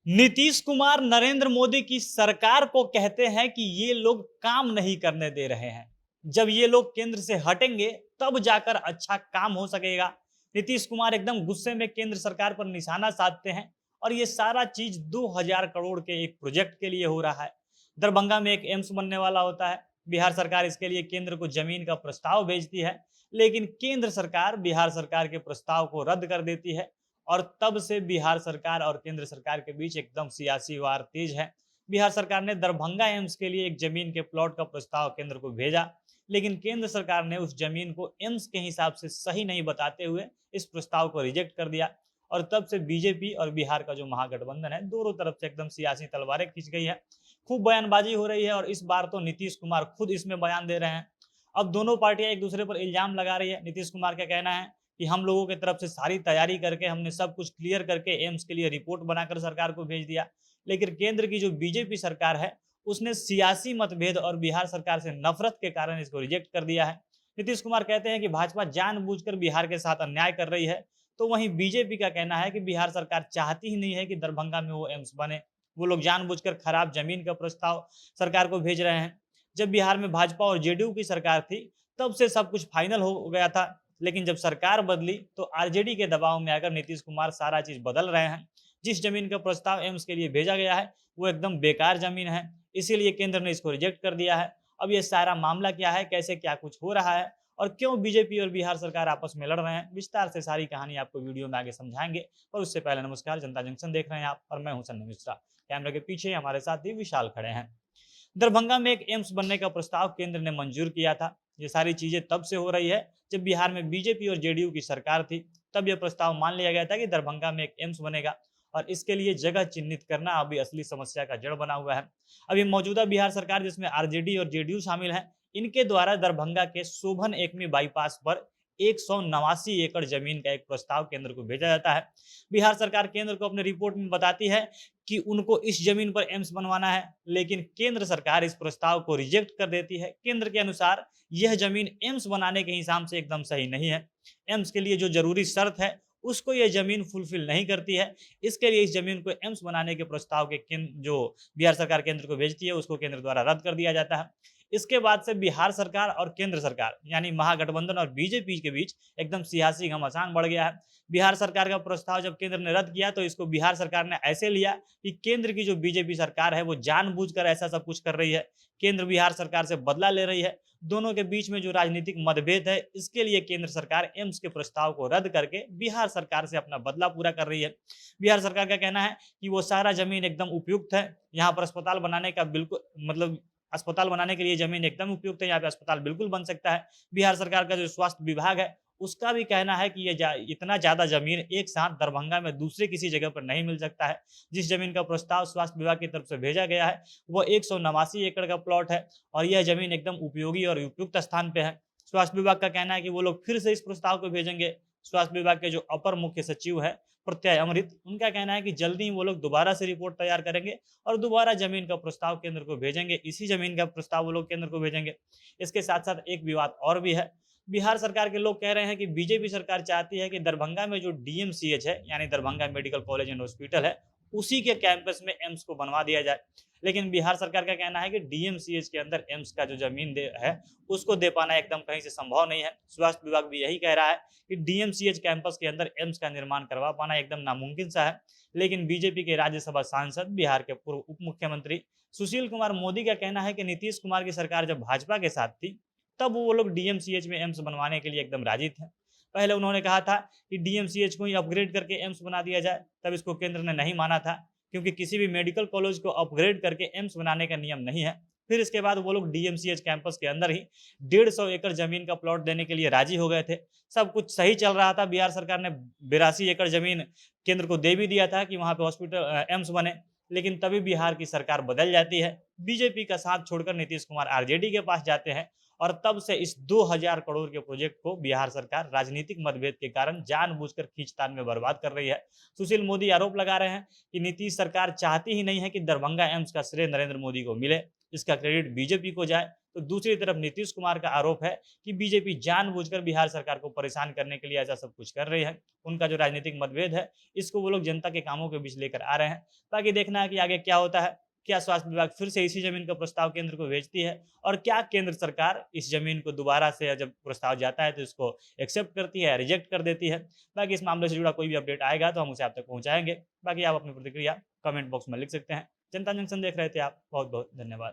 नीतीश कुमार नरेंद्र मोदी की सरकार को कहते हैं कि ये लोग काम नहीं करने दे रहे हैं। जब ये लोग केंद्र से हटेंगे तब जाकर अच्छा काम हो सकेगा। नीतीश कुमार एकदम गुस्से में केंद्र सरकार पर निशाना साधते हैं और ये सारा चीज 2000 करोड़ के एक प्रोजेक्ट के लिए हो रहा है। दरभंगा में एक एम्स बनने वाला होता है। बिहार सरकार इसके लिए केंद्र को जमीन का प्रस्ताव भेजती है, लेकिन केंद्र सरकार बिहार सरकार के प्रस्ताव को रद्द कर देती है। और तब से बिहार सरकार और केंद्र सरकार के बीच एकदम सियासी वार तेज है। बिहार सरकार ने दरभंगा एम्स के लिए एक जमीन के प्लॉट का प्रस्ताव केंद्र को भेजा, लेकिन केंद्र सरकार ने उस जमीन को एम्स के हिसाब से सही नहीं बताते हुए इस प्रस्ताव को रिजेक्ट कर दिया। और तब से बीजेपी और बिहार का जो महागठबंधन है, दोनों तरफ से एकदम सियासी तलवारें खींच गई है। खूब बयानबाजी हो रही है और इस बार तो नीतीश कुमार खुद इसमें बयान दे रहे हैं। अब दोनों पार्टियां एक दूसरे पर इल्जाम लगा रही है। नीतीश कुमार का कहना है कि हम लोगों की तरफ से सारी तैयारी करके हमने सब कुछ क्लियर करके एम्स के लिए रिपोर्ट बनाकर सरकार को भेज दिया, लेकिन केंद्र की जो बीजेपी सरकार है उसने सियासी मतभेद और बिहार सरकार से नफरत के कारण इसको रिजेक्ट कर दिया है। नीतीश कुमार कहते हैं कि भाजपा जानबूझकर बिहार के साथ अन्याय कर रही है, तो वहीं बीजेपी का कहना है कि बिहार सरकार चाहती ही नहीं है कि दरभंगा में वो एम्स बने। वो लोग जानबूझकर खराब जमीन का प्रस्ताव सरकार को भेज रहे हैं। जब बिहार में भाजपा और जेडीयू की सरकार थी तब से सब कुछ फाइनल हो गया था, लेकिन जब सरकार बदली तो आरजेडी के दबाव में आकर नीतीश कुमार सारा चीज बदल रहे हैं। जिस जमीन का प्रस्ताव एम्स के लिए भेजा गया है वो एकदम बेकार जमीन है, इसीलिए केंद्र ने इसको रिजेक्ट कर दिया है। अब ये सारा मामला क्या है, कैसे क्या कुछ हो रहा है और क्यों बीजेपी और बिहार सरकार आपस में लड़ रहे हैं, विस्तार से सारी कहानी आपको वीडियो में आगे समझाएंगे। और उससे पहले नमस्कार, जनता जंक्शन देख रहे हैं आप और मैं हूं सन्नी मिश्रा। कैमरे के पीछे हमारे साथ ही विशाल खड़े हैं। दरभंगा में एक एम्स बनने का प्रस्ताव केंद्र ने मंजूर किया था। ये सारी चीजें तब से हो रही है जब बिहार में बीजेपी और जेडीयू की सरकार थी। तब यह प्रस्ताव मान लिया गया था कि दरभंगा में एक एम्स बनेगा और इसके लिए जगह चिन्हित करना अभी असली समस्या का जड़ बना हुआ है। अभी मौजूदा बिहार सरकार जिसमें आरजेडी और जेडीयू शामिल है, इनके द्वारा दरभंगा के शोभन एकमी बाईपास पर 189 एकड़ जमीन का एक प्रस्ताव केंद्र को भेजा जाता है। बिहार सरकार केंद्र को अपने रिपोर्ट में बताती है कि उनको इस जमीन पर एम्स बनवाना है, लेकिन केंद्र सरकार इस प्रस्ताव को रिजेक्ट कर देती है। केंद्र के अनुसार यह जमीन एम्स बनाने के हिसाब से एकदम सही नहीं है। एम्स के लिए जो जरूरी शर्त है उसको यह जमीन फुलफिल नहीं करती है। इसके लिए इस जमीन को एम्स बनाने के प्रस्ताव के जो बिहार सरकार केंद्र को भेजती है उसको केंद्र द्वारा रद्द कर दिया जाता है। इसके बाद से बिहार सरकार और केंद्र सरकार यानी महागठबंधन और बीजेपी के बीच एकदम सियासी घमासान बढ़ गया है। बिहार सरकार का प्रस्ताव जब केंद्र ने रद्द किया तो इसको बिहार सरकार ने ऐसे लिया कि केंद्र की जो बीजेपी सरकार है वो जानबूझकर ऐसा सब कुछ कर रही है। केंद्र बिहार सरकार से बदला ले रही है। दोनों के बीच में जो राजनीतिक मतभेद है, इसके लिए केंद्र सरकार एम्स के प्रस्ताव को रद्द करके बिहार सरकार से अपना बदला पूरा कर रही है। बिहार सरकार का कहना है कि वो सारा जमीन एकदम उपयुक्त है, यहाँ पर अस्पताल बनाने का बिल्कुल अस्पताल बनाने के लिए जमीन एकदम उपयुक्त है, यहाँ पे अस्पताल बिल्कुल बन सकता है। बिहार सरकार का जो स्वास्थ्य विभाग है उसका भी कहना है कि ये इतना ज्यादा जमीन एक साथ दरभंगा में दूसरे किसी जगह पर नहीं मिल सकता है। जिस जमीन का प्रस्ताव स्वास्थ्य विभाग की तरफ से भेजा गया है वो 189 एकड़ का प्लॉट है और यह जमीन एकदम उपयोगी और उपयुक्त स्थान पे है। स्वास्थ्य विभाग का कहना है कि वो लोग फिर से इस प्रस्ताव को भेजेंगे। स्वास्थ्य विभाग के जो अपर मुख्य सचिव है प्रत्यय अमृत, उनका कहना है कि जल्दी ही वो लोग दोबारा से रिपोर्ट तैयार करेंगे और दोबारा जमीन का प्रस्ताव केंद्र को भेजेंगे। इसी जमीन का प्रस्ताव वो लोग केंद्र को भेजेंगे। इसके साथ साथ एक विवाद और भी है। बिहार सरकार के लोग कह रहे हैं कि बीजेपी सरकार चाहती है कि दरभंगा में जो डीएमसीएच है यानी Darbhanga medical college and hospital है, उसी के कैंपस में एम्स को बनवा दिया जाए। लेकिन बिहार सरकार का कहना है कि डीएमसीएच के अंदर एम्स का जो जमीन है उसको दे पाना एकदम कहीं से संभव नहीं है। स्वास्थ्य विभाग भी यही कह रहा है कि डीएमसीएच कैंपस के अंदर एम्स का निर्माण करवा पाना एकदम नामुमकिन सा है। लेकिन बीजेपी के राज्यसभा सांसद बिहार के पूर्व उप मुख्यमंत्री सुशील कुमार मोदी का कहना है कि नीतीश कुमार की सरकार जब भाजपा के साथ थी तब वो लोग डीएमसीएच में एम्स बनवाने के लिए एकदम राजी थे। पहले उन्होंने कहा था कि डीएमसीएच को ही अपग्रेड करके एम्स बना दिया जाए, तब इसको केंद्र ने नहीं माना था क्योंकि किसी भी मेडिकल कॉलेज को अपग्रेड करके एम्स बनाने का नियम नहीं है। फिर इसके बाद वो लोग डीएमसीएच कैंपस के अंदर ही 150 एकड़ जमीन का प्लॉट देने के लिए राजी हो गए थे। सब कुछ सही चल रहा था। बिहार सरकार ने 82 एकड़ जमीन केंद्र को दे भी दिया था कि वहां पे हॉस्पिटल एम्स बने, लेकिन तभी बिहार की सरकार बदल जाती है। बीजेपी का साथ छोड़कर नीतीश कुमार आरजेडी के पास जाते हैं और तब से इस 2000 करोड़ के प्रोजेक्ट को बिहार सरकार राजनीतिक मतभेद के कारण जानबूझकर खींचतान में बर्बाद कर रही है। सुशील मोदी आरोप लगा रहे हैं कि नीतीश सरकार चाहती ही नहीं है कि दरभंगा एम्स का श्रेय नरेंद्र मोदी को मिले, इसका क्रेडिट बीजेपी को जाए। तो दूसरी तरफ नीतीश कुमार का आरोप है कि बीजेपी जानबूझकर बिहार सरकार को परेशान करने के लिए ऐसा सब कुछ कर रही है। उनका जो राजनीतिक मतभेद है, इसको वो लोग जनता के कामों के बीच लेकर आ रहे हैं। बाकी देखना है कि आगे क्या होता है। क्या स्वास्थ्य विभाग फिर से इसी जमीन का प्रस्ताव केंद्र को भेजती है, और क्या केंद्र सरकार इस जमीन को दोबारा से जब प्रस्ताव जाता है तो इसको एक्सेप्ट करती है या रिजेक्ट कर देती है। बाकी इस मामले से जुड़ा कोई भी अपडेट आएगा तो हम उसे आप तक पहुंचाएंगे। बाकी आप अपनी प्रतिक्रिया कमेंट बॉक्स में लिख सकते हैं। जनता जंक्शन देख रहे थे आप, बहुत बहुत धन्यवाद।